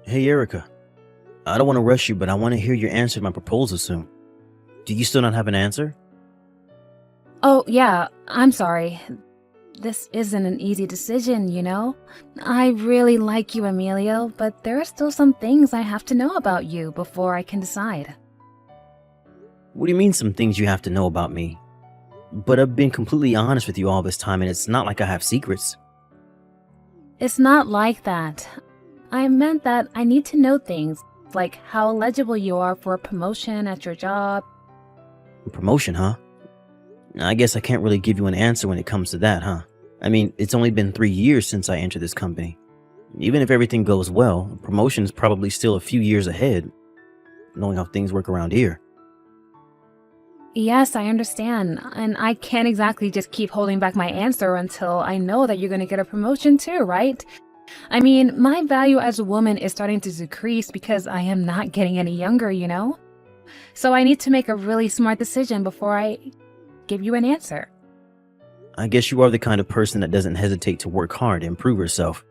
Hey, Erica. I don't want to rush you, but I want to hear your answer to my proposal soon. Do you still not have an answer? Oh, yeah, I'm sorry. This isn't an easy decision, you know? I really like you, Emilio, but there are still some things I have to know about you before I can decide. What do you mean some things you have to know about me? But I've been completely honest with you all this time, and it's not like I have secrets. It's not like that. I meant that I need to know things, like how eligible you are for a promotion at your job. Promotion, huh? I guess I can't really give you an answer when it comes to that, huh? I mean, it's only been 3 years since I entered this company. Even if everything goes well, a promotion's probably still a few years ahead, knowing how things work around here. Yes, I understand, and I can't exactly just keep holding back my answer until I know that you're going to get a promotion too, right? I mean, my value as a woman is starting to decrease because I am not getting any younger, you know? So I need to make a really smart decision before I give you an answer. I guess you are the kind of person that doesn't hesitate to work hard to improve herself.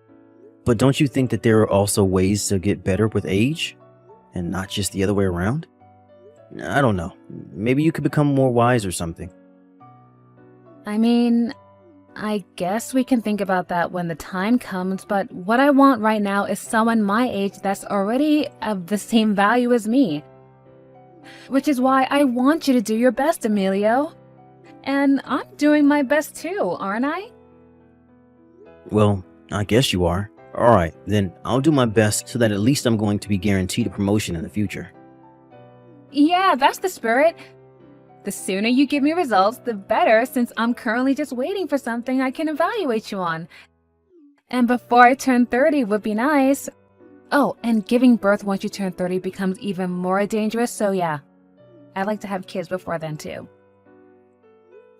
But don't you think that there are also ways to get better with age? And not just the other way around? I don't know. Maybe you could become more wise or something. I mean, I guess we can think about that when the time comes, but what I want right now is someone my age that's already of the same value as me. Which is why I want you to do your best, Emilio. And I'm doing my best too, aren't I? Well, I guess you are. Alright, then I'll do my best so that at least I'm going to be guaranteed a promotion in the future. Yeah, that's the spirit. The sooner you give me results, the better, since I'm currently just waiting for something I can evaluate you on. And before I turn 30 would be nice. Oh, and giving birth once you turn 30 becomes even more dangerous, so yeah. I'd like to have kids before then too.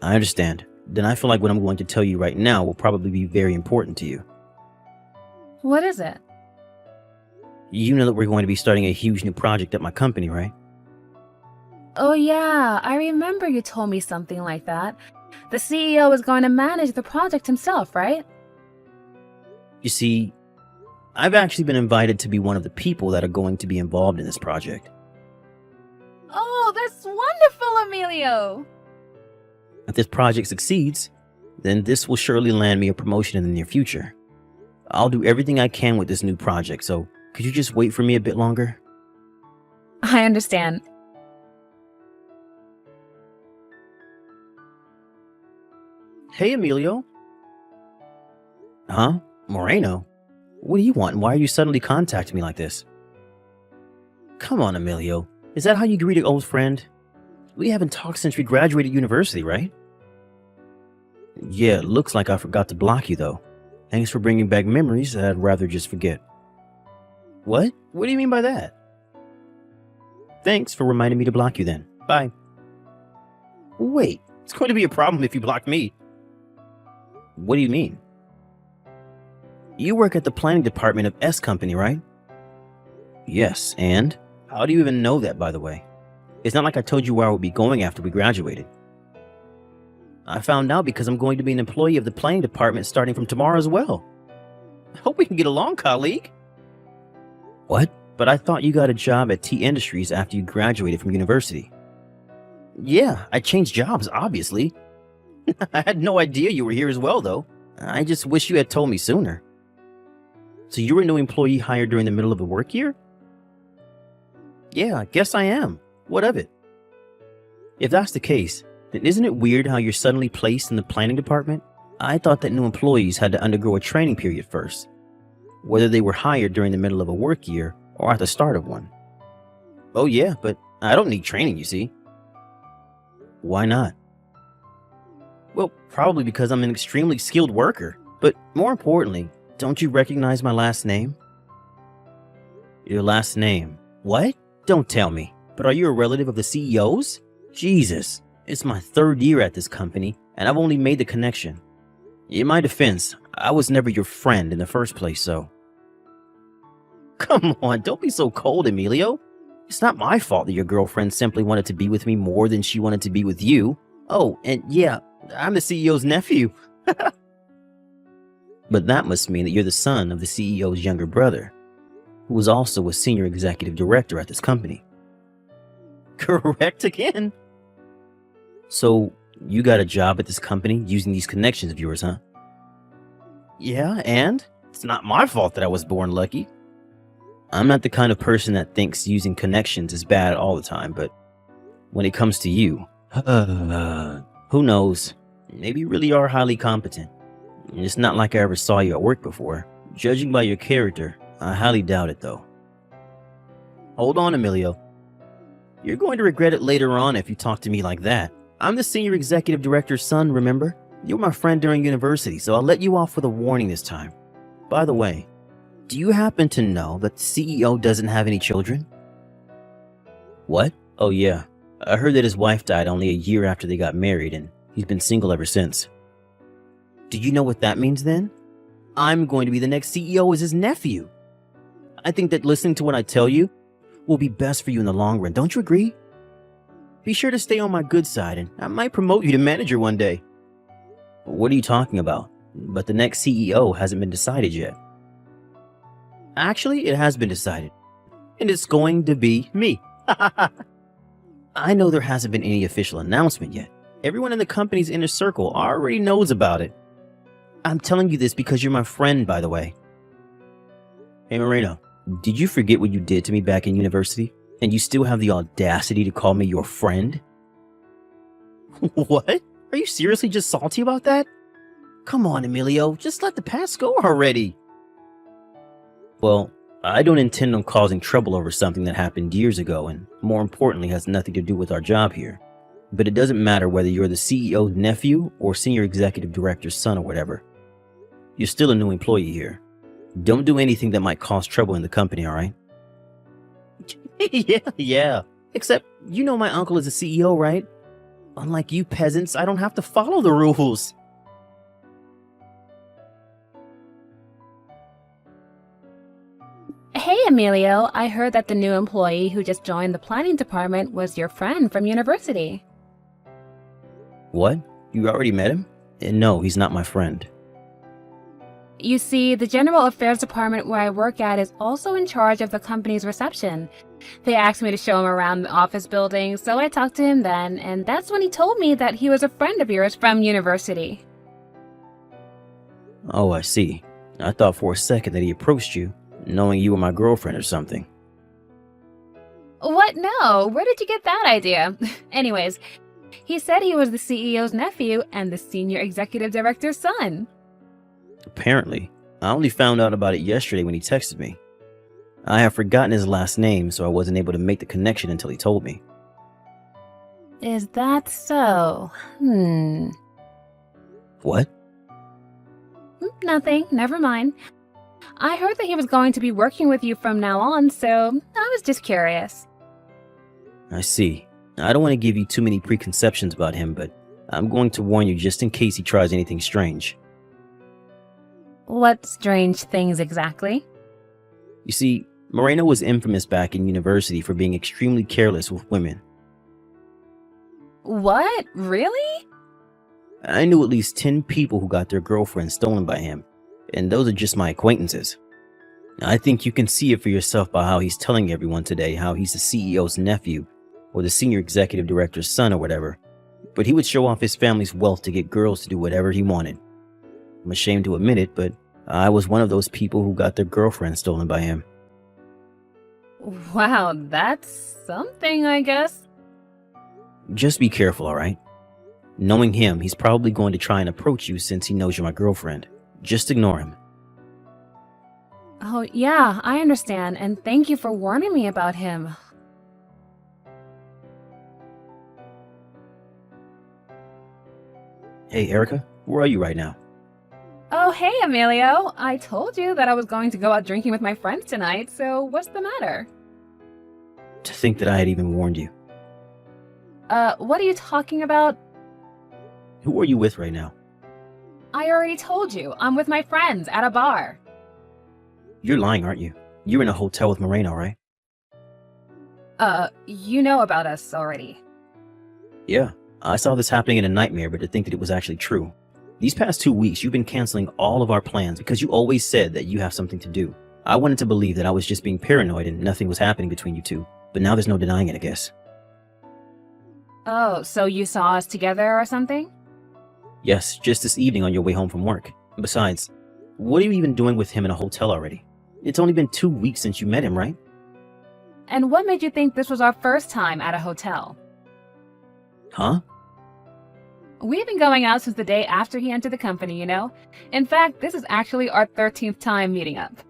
I understand. Then I feel like what I'm going to tell you right now will probably be very important to you. What is it? You know that we're going to be starting a huge new project at my company, right? Oh yeah, I remember you told me something like that. The CEO is going to manage the project himself, right? You see, I've actually been invited to be one of the people that are going to be involved in this project. Oh, that's wonderful, Emilio! If this project succeeds, then this will surely land me a promotion in the near future. I'll do everything I can with this new project, so could you just wait for me a bit longer? I understand. Hey, Emilio. Huh? Moreno? What do you want, and why are you suddenly contacting me like this? Come on, Emilio. Is that how you greet an old friend? We haven't talked since we graduated university, right? Yeah, it looks like I forgot to block you, though. Thanks for bringing back memories that I'd rather just forget. What? What do you mean by that? Thanks for reminding me to block you then. Bye. Wait, it's going to be a problem if you block me. What do you mean? You work at the planning department of S Company, right? Yes, and? How do you even know that, by the way? It's not like I told you where I would be going after we graduated. I found out because I'm going to be an employee of the planning department starting from tomorrow as well. I hope we can get along, colleague. What? But I thought you got a job at T Industries after you graduated from university. Yeah, I changed jobs, obviously. I had no idea you were here as well, though. I just wish you had told me sooner. So you're a new employee hired during the middle of the work year? Yeah, I guess I am. What of it? If that's the case, then isn't it weird how you're suddenly placed in the planning department? I thought that new employees had to undergo a training period first, whether they were hired during the middle of a work year or at the start of one. Oh yeah, but I don't need training, you see. Why not? Well, probably because I'm an extremely skilled worker. But more importantly, don't you recognize my last name? Your last name? What? Don't tell me. But are you a relative of the CEO's? Jesus, it's my 3rd year at this company, and I've only made the connection. In my defense, I was never your friend in the first place, so... Come on, don't be so cold, Emilio. It's not my fault that your girlfriend simply wanted to be with me more than she wanted to be with you. Oh, and yeah, I'm the CEO's nephew. But that must mean that you're the son of the CEO's younger brother. who was also a senior executive director at this company. Correct again? So, you got a job at this company using these connections of yours, huh? Yeah, and? It's not my fault that I was born lucky. I'm not the kind of person that thinks using connections is bad all the time, but when it comes to you, who knows? Maybe you really are highly competent. It's not like I ever saw you at work before. Judging by your character, I highly doubt it though. Hold on, Emilio. You're going to regret it later on if you talk to me like that. I'm the senior executive director's son, remember? You were my friend during university, so I'll let you off with a warning this time. By the way, do you happen to know that the CEO doesn't have any children? What? Oh yeah, I heard that his wife died only a year after they got married and he's been single ever since. Do you know what that means then? I'm going to be the next CEO as his nephew. I think that listening to what I tell you will be best for you in the long run, don't you agree? Be sure to stay on my good side and I might promote you to manager one day. What are you talking about? But the next CEO hasn't been decided yet. Actually, it has been decided. And it's going to be me. I know there hasn't been any official announcement yet. Everyone in the company's inner circle already knows about it. I'm telling you this because you're my friend, by the way. Hey, Moreno, did you forget what you did to me back in university? And you still have the audacity to call me your friend? What? Are you seriously just salty about that? Come on, Emilio, just let the past go already. Well, I don't intend on causing trouble over something that happened years ago and, more importantly, has nothing to do with our job here. But it doesn't matter whether you're the CEO's nephew or senior executive director's son or whatever. You're still a new employee here. Don't do anything that might cause trouble in the company, alright? Yeah. Except, you know my uncle is a CEO, right? Unlike you peasants, I don't have to follow the rules. Hey, Emilio, I heard that the new employee who just joined the planning department was your friend from university. What? You already met him? And no, he's not my friend. You see, the general affairs department where I work at is also in charge of the company's reception. They asked me to show him around the office building, so I talked to him then, and that's when he told me that he was a friend of yours from university. Oh, I see. I thought for a second that he approached you, knowing you were my girlfriend or something. What? No, where did you get that idea? Anyways, he said he was the CEO's nephew and the senior executive director's son. Apparently. I only found out about it yesterday when he texted me. I have forgotten his last name, so I wasn't able to make the connection until he told me. Is that so? What? Nothing, never mind. I heard that he was going to be working with you from now on, so I was just curious. I see. I don't want to give you too many preconceptions about him, but I'm going to warn you just in case he tries anything strange. What strange things exactly? You see, Moreno was infamous back in university for being extremely careless with women. What? Really? I knew at least 10 people who got their girlfriends stolen by him, and those are just my acquaintances. I think you can see it for yourself by how he's telling everyone today how he's the CEO's nephew or the senior executive director's son or whatever, but he would show off his family's wealth to get girls to do whatever he wanted. I'm ashamed to admit it, but I was one of those people who got their girlfriend stolen by him. Wow, that's something, I guess. Just be careful, alright? Knowing him, he's probably going to try and approach you since he knows you're my girlfriend. Just ignore him. Oh, yeah, I understand, and thank you for warning me about him. Hey, Erica, where are you right now? Oh, hey, Emilio. I told you that I was going to go out drinking with my friends tonight, so what's the matter? To think that I had even warned you. What are you talking about? Who are you with right now? I already told you. I'm with my friends at a bar. You're lying, aren't you? You're in a hotel with Moreno, right? You know about us already. Yeah, I saw this happening in a nightmare, but to think that it was actually true. These past 2 weeks, you've been canceling all of our plans because you always said that you have something to do. I wanted to believe that I was just being paranoid and nothing was happening between you two, but now there's no denying it, I guess. Oh, so you saw us together or something? Yes, just this evening on your way home from work. Besides, what are you even doing with him in a hotel already? It's only been 2 weeks since you met him, right? And what made you think this was our first time at a hotel? Huh? We've been going out since the day after he entered the company, you know? In fact, this is actually our 13th time meeting up.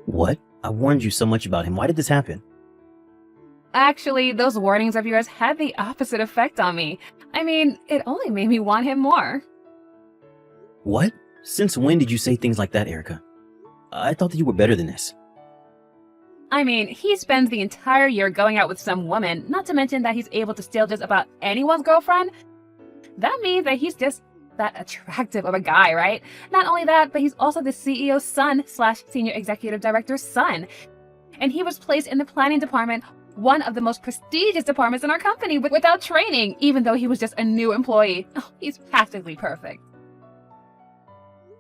What? I warned you so much about him. Why did this happen? Actually, those warnings of yours had the opposite effect on me. I mean, it only made me want him more. What? Since when did you say things like that, Erica? I thought that you were better than this. I mean, he spends the entire year going out with some woman, not to mention that he's able to steal just about anyone's girlfriend. That means that he's just that attractive of a guy, right? Not only that, but he's also the CEO's son / senior executive director's son. And he was placed in the planning department, one of the most prestigious departments in our company, without training, even though he was just a new employee. Oh, he's practically perfect.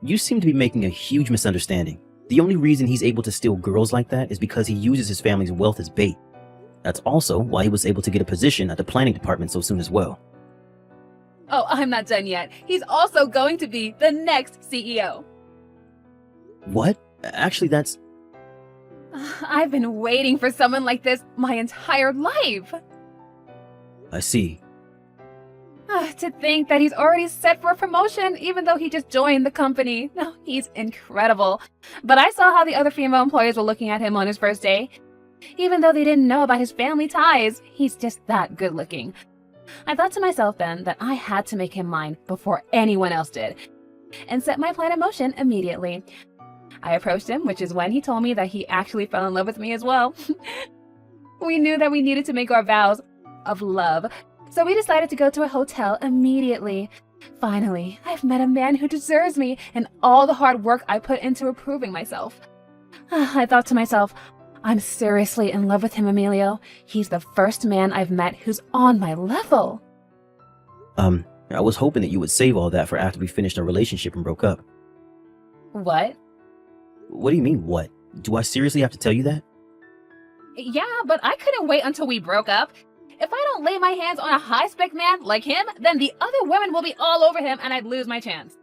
You seem to be making a huge misunderstanding. The only reason he's able to steal girls like that is because he uses his family's wealth as bait. That's also why he was able to get a position at the planning department so soon as well. Oh, I'm not done yet. He's also going to be the next CEO. What? Actually, that's... I've been waiting for someone like this my entire life. I see. To think that he's already set for a promotion, even though he just joined the company. No, he's incredible. But I saw how the other female employees were looking at him on his first day. Even though they didn't know about his family ties, he's just that good looking. I thought to myself then that I had to make him mine before anyone else did, and set my plan in motion immediately. I approached him, which is when he told me that he actually fell in love with me as well. We knew that we needed to make our vows of love, so we decided to go to a hotel immediately. Finally, I've met a man who deserves me and all the hard work I put into improving myself. I thought to myself, I'm seriously in love with him, Emilio. He's the first man I've met who's on my level. I was hoping that you would save all that for after we finished our relationship and broke up. What? What do you mean, what? Do I seriously have to tell you that? Yeah, but I couldn't wait until we broke up. If I don't lay my hands on a high-spec man like him, then the other women will be all over him and I'd lose my chance.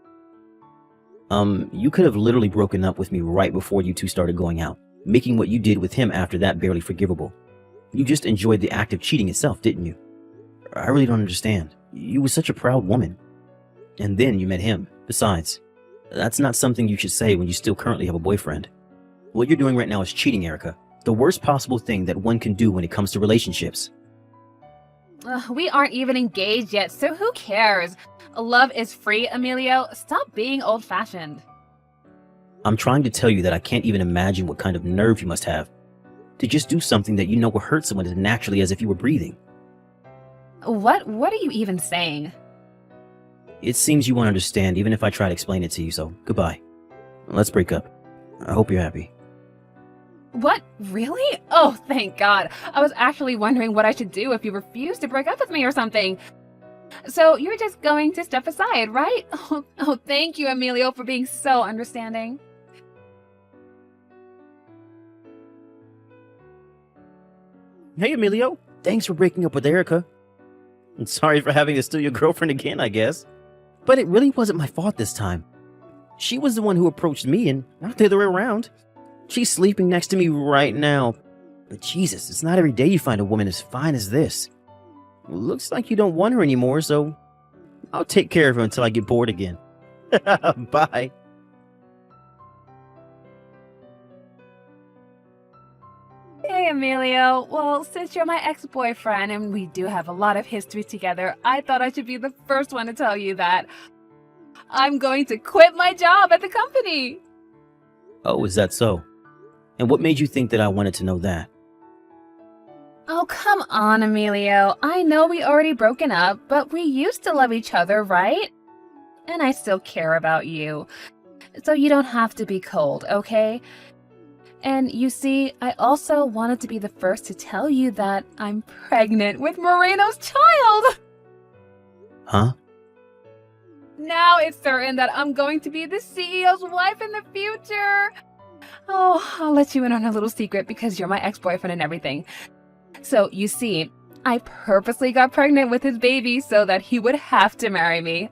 You could have literally broken up with me right before you two started going out, making what you did with him after that barely forgivable. You just enjoyed the act of cheating itself, didn't you? I really don't understand. You were such a proud woman. And then you met him. Besides, that's not something you should say when you still currently have a boyfriend. What you're doing right now is cheating, Erica. The worst possible thing that one can do when it comes to relationships. We aren't even engaged yet, so who cares? Love is free, Emilio. Stop being old-fashioned. I'm trying to tell you that I can't even imagine what kind of nerve you must have to just do something that you know will hurt someone as naturally as if you were breathing. What are you even saying? It seems you won't understand even if I try to explain it to you, so goodbye. Let's break up. I hope you're happy. What? Really? Oh, thank God. I was actually wondering what I should do if you refused to break up with me or something. So you're just going to step aside, right? Oh, thank you, Emilio, for being so understanding. Hey, Emilio. Thanks for breaking up with Erica. I'm sorry for having to steal your girlfriend again, I guess. But it really wasn't my fault this time. She was the one who approached me, and not the other way around. She's sleeping next to me right now. But Jesus, it's not every day you find a woman as fine as this. Looks like you don't want her anymore, so I'll take care of her until I get bored again. Bye. Hey, Emilio. Well, since you're my ex-boyfriend and we do have a lot of history together, I thought I should be the first one to tell you that I'm going to quit my job at the company. Oh, is that so? And what made you think that I wanted to know that? Oh, come on, Emilio. I know we already broken up, but we used to love each other, right? And I still care about you. So you don't have to be cold, okay? And you see, I also wanted to be the first to tell you that I'm pregnant with Moreno's child! Huh? Now it's certain that I'm going to be the CEO's wife in the future. Oh, I'll let you in on a little secret because you're my ex-boyfriend and everything. So, you see, I purposely got pregnant with his baby so that he would have to marry me.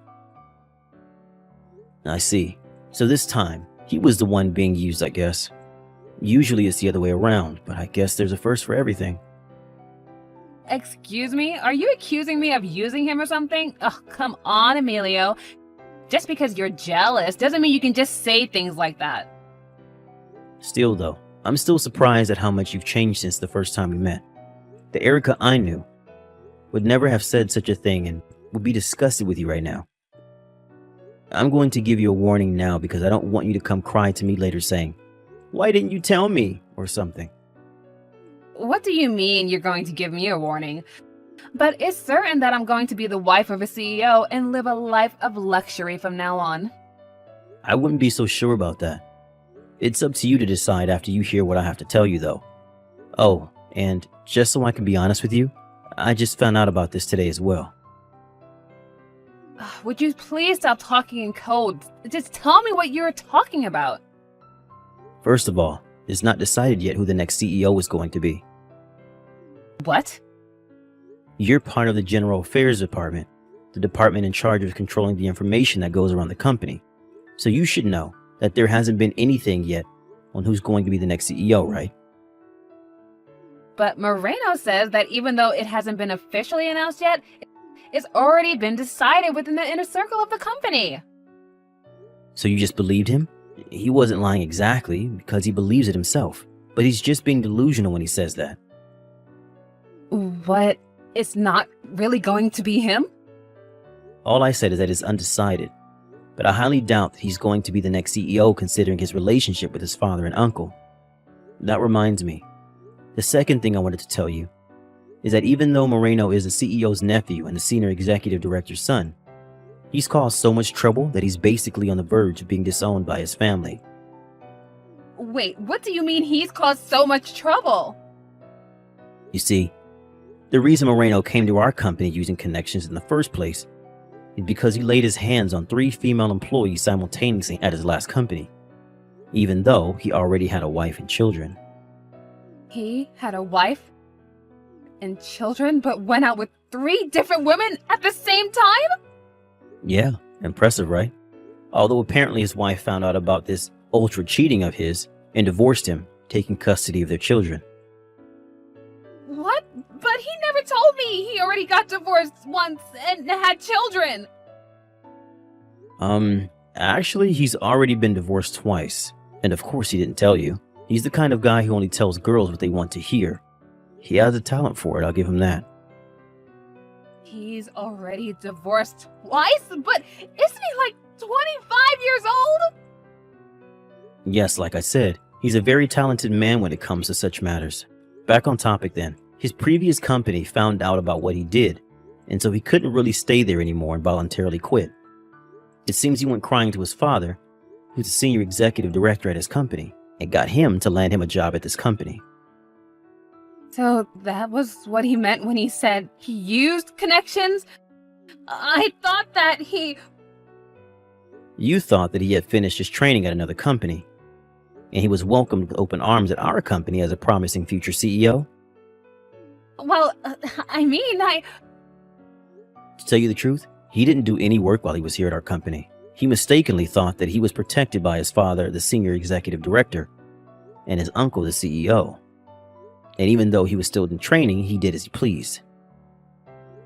I see. So this time, he was the one being used, I guess. Usually it's the other way around, but I guess there's a first for everything. Excuse me? Are you accusing me of using him or something? Oh, come on, Emilio. Just because you're jealous doesn't mean you can just say things like that. Still though, I'm still surprised at how much you've changed since the first time we met. The Erica I knew would never have said such a thing and would be disgusted with you right now. I'm going to give you a warning now because I don't want you to come cry to me later saying, "Why didn't you tell me?" or something. What do you mean you're going to give me a warning? But it's certain that I'm going to be the wife of a CEO and live a life of luxury from now on. I wouldn't be so sure about that. It's up to you to decide after you hear what I have to tell you though. Oh, and just so I can be honest with you, I just found out about this today as well. Would you please stop talking in code? Just tell me what you're talking about. First of all, it's not decided yet who the next CEO is going to be. What? You're part of the General Affairs Department, the department in charge of controlling the information that goes around the company. So you should know that there hasn't been anything yet on who's going to be the next CEO, right? But Moreno says that even though it hasn't been officially announced yet, it's already been decided within the inner circle of the company. So you just believed him? He wasn't lying exactly because he believes it himself, but he's just being delusional when he says that. What? It's not really going to be him? All I said is that it's undecided, but I highly doubt that he's going to be the next CEO considering his relationship with his father and uncle. That reminds me, the second thing I wanted to tell you is that even though Moreno is the CEO's nephew and the senior executive director's son, he's caused so much trouble that he's basically on the verge of being disowned by his family. Wait, what do you mean he's caused so much trouble? You see, the reason Moreno came to our company using connections in the first place is because he laid his hands on 3 female employees simultaneously at his last company, even though he already had a wife and children. He had a wife and children, but went out with 3 different women at the same time? Yeah, impressive, right? Although apparently his wife found out about this ultra cheating of his and divorced him, taking custody of their children. What? But he never told me he already got divorced once and had children. Actually, he's already been divorced twice. And of course he didn't tell you. He's the kind of guy who only tells girls what they want to hear. He has a talent for it, I'll give him that. He's already divorced twice? But isn't he like 25 years old? Yes, like I said, he's a very talented man when it comes to such matters. Back on topic then, his previous company found out about what he did, and so he couldn't really stay there anymore and voluntarily quit. It seems he went crying to his father, who's the senior executive director at his company, and got him to land him a job at this company. So that was what he meant when he said he used connections? I thought that You thought that he had finished his training at another company, and he was welcomed with open arms at our company as a promising future CEO? Well, I mean, To tell you the truth, he didn't do any work while he was here at our company. He mistakenly thought that he was protected by his father, the senior executive director, and his uncle, the CEO. And even though he was still in training, he did as he pleased.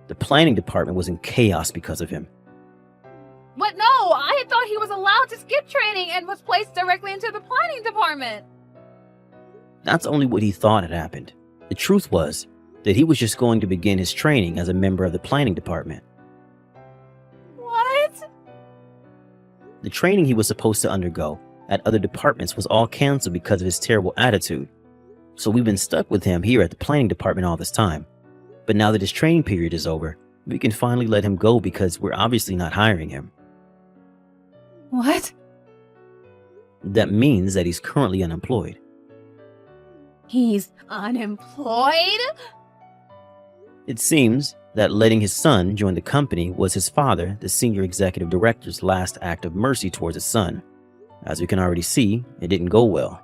The planning department was in chaos because of him. But no, I thought he was allowed to skip training and was placed directly into the planning department. That's only what he thought had happened. The truth was that he was just going to begin his training as a member of the planning department. What? The training he was supposed to undergo at other departments was all canceled because of his terrible attitude. So we've been stuck with him here at the planning department all this time. But now that his training period is over, we can finally let him go because we're obviously not hiring him. What? That means that he's currently unemployed. He's unemployed? It seems that letting his son join the company was his father, the senior executive director's last act of mercy towards his son. As we can already see, it didn't go well.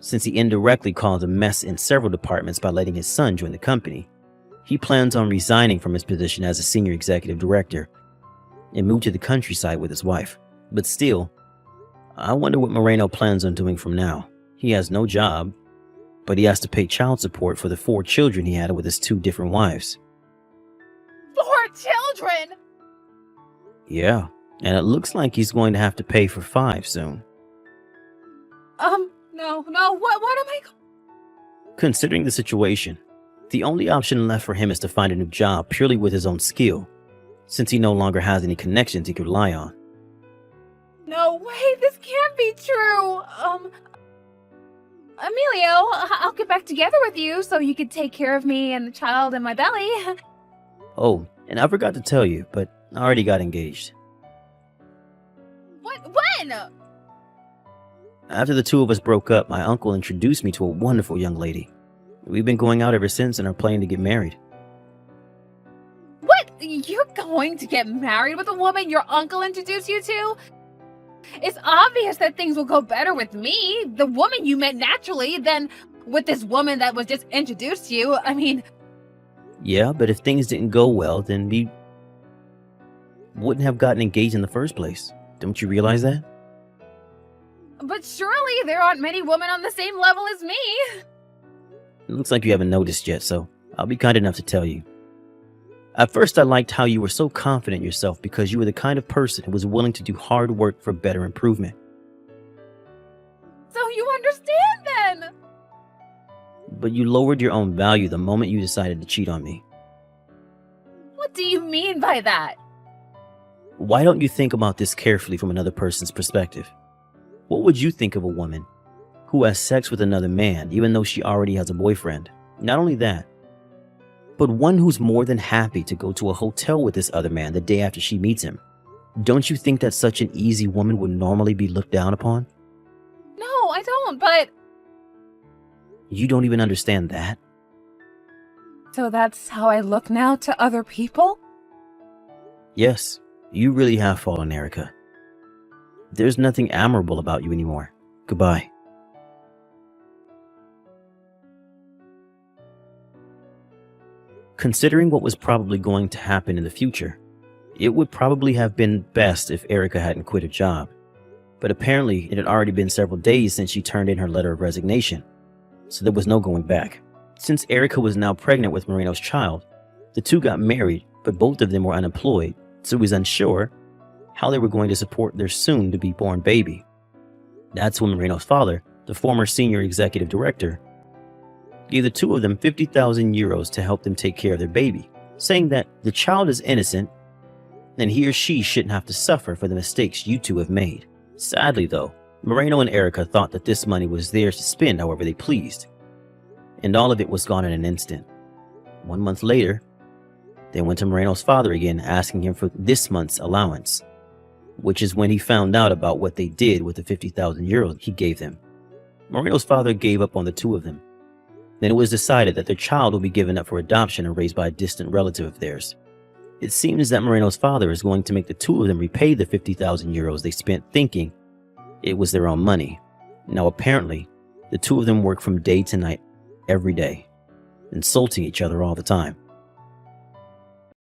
since he indirectly caused a mess in several departments by letting his son join the company. He plans on resigning from his position as a senior executive director and move to the countryside with his wife. But still, I wonder what Moreno plans on doing from now. He has no job, but he has to pay child support for the 4 children he had with his 2 different wives. 4 children? Yeah, and it looks like he's going to have to pay for 5 soon. No, what am I... Considering the situation, the only option left for him is to find a new job purely with his own skill, since he no longer has any connections he could rely on. No way, this can't be true. Emilio, I'll get back together with you so you could take care of me and the child in my belly. Oh, and I forgot to tell you, but I already got engaged. What? When? After the 2 of us broke up, my uncle introduced me to a wonderful young lady. We've been going out ever since and are planning to get married. What? You're going to get married with a woman your uncle introduced you to? It's obvious that things will go better with me, the woman you met naturally, than with this woman that was just introduced to you. I mean... Yeah, but if things didn't go well, then we wouldn't have gotten engaged in the first place. Don't you realize that? But surely there aren't many women on the same level as me. It looks like you haven't noticed yet, so I'll be kind enough to tell you. At first, I liked how you were so confident in yourself because you were the kind of person who was willing to do hard work for better improvement. So you understand then? But you lowered your own value the moment you decided to cheat on me. What do you mean by that? Why don't you think about this carefully from another person's perspective? What would you think of a woman who has sex with another man even though she already has a boyfriend? Not only that, but one who's more than happy to go to a hotel with this other man the day after she meets him. Don't you think that such an easy woman would normally be looked down upon? No, I don't, but... You don't even understand that? So that's how I look now to other people? Yes, you really have fallen, Erica. There's nothing admirable about you anymore. Goodbye. Considering what was probably going to happen in the future, it would probably have been best if Erica hadn't quit her job. But apparently, it had already been several days since she turned in her letter of resignation, so there was no going back. Since Erica was now pregnant with Moreno's child, the 2 got married, but both of them were unemployed, so he was unsure how they were going to support their soon-to-be-born baby. That's when Moreno's father, the former senior executive director, gave the 2 of them 50,000 euros to help them take care of their baby, saying that the child is innocent and he or she shouldn't have to suffer for the mistakes you 2 have made. Sadly, though, Moreno and Erica thought that this money was theirs to spend however they pleased, and all of it was gone in an instant. 1 month later, they went to Moreno's father again, asking him for this month's allowance, which is when he found out about what they did with the 50,000 euros he gave them. Moreno's father gave up on the 2 of them. Then it was decided that their child would be given up for adoption and raised by a distant relative of theirs. It seems that Moreno's father is going to make the 2 of them repay the 50,000 euros they spent thinking it was their own money. Now apparently, the 2 of them work from day to night every day, insulting each other all the time.